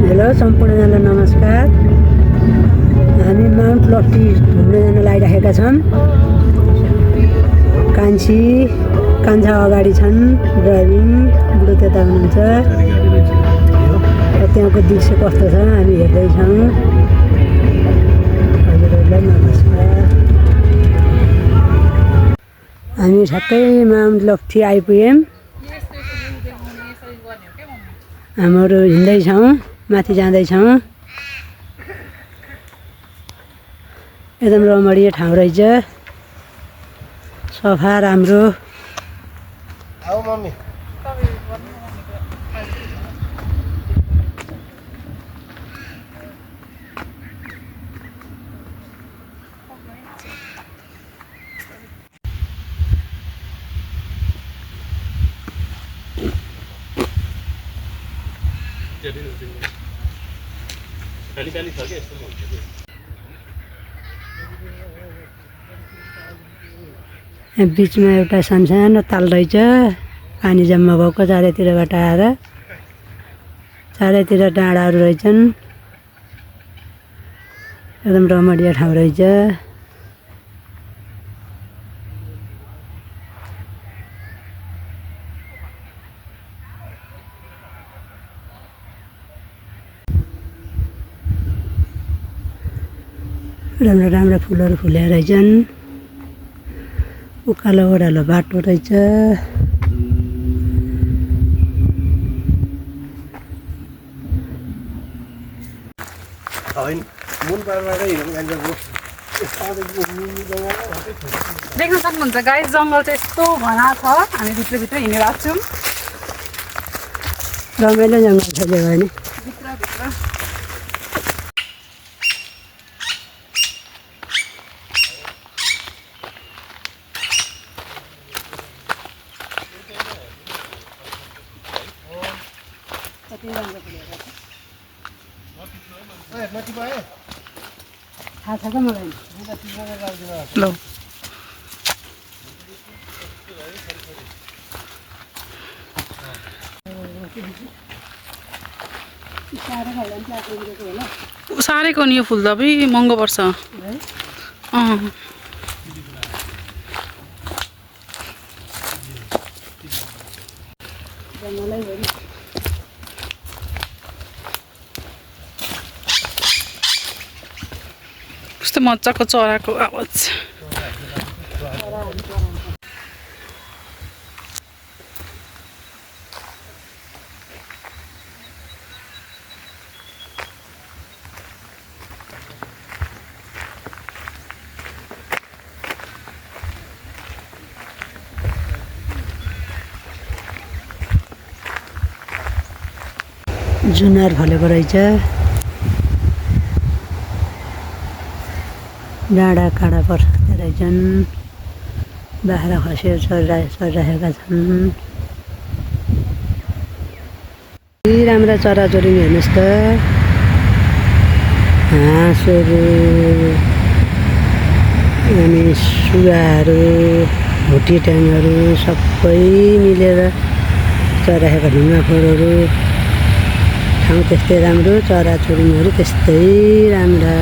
Hello सम्पूर्णजनालाई नमस्कार। हामी Mount लफ्टी घुम्न जान लागिरहेका छौँ। कान्छा अगाडि छन्, ड्राइभिङ, बुढो त्यता हुनुहुन्छ। त्यहाँको दृश्य कस्तो छ हामी हेर्दैछौँ। हजुरहरूलाई नमस्कार। हामी ठ्याक्कै माउन्ट लफ्टी आइपुग्यौँ। हामीहरू हिँड्दैछौँ, माथि जाँदैछौँ। एकदम रमणीय ठाउँ रहेछ, सफा राम्रो। यहाँ बिचमा एउटा सानो ताल रहेछ, पानी जम्मा भएको चारैतिरबाट आएर। चारैतिर डाँडाहरू रहेछन्, एकदम रमणीय ठाउँ रहेछ। राम्रो राम्रो फुलहरू फुलेर रहेछन्। उकालो ओह्रालो बाटो रहेछ। देख्न सक्नुहुन्छ गाइस, जङ्गल चाहिँ यस्तो घना छ। हामी भित्रभित्र हिँडिरहेको छौँ। रमाइलो जङ्गल छ त्यो भने। भित्रभित्र थाहा छ त मलाई। ल सारेको नि यो फुल त अबि महँगो पर्छ। कस्तो मजाको चराको आवाज। जुनार फलेको रहेछ। डाँडा काँडा पर्साउँदै रहेछन्। बाख्रा खसीहरू चरिरहेका छन्। राम्रा चराचुरुङ्गी हेर्नुहोस् त। हाँसहरू अनि सुगाहरू, भुटिट्याङहरू सबै मिलेर चरिरहेका ढुङ्गाफोरहरू। ठाउँ त्यस्तै राम्रो, चराचुरुङ्गीहरू त्यस्तै राम्रा।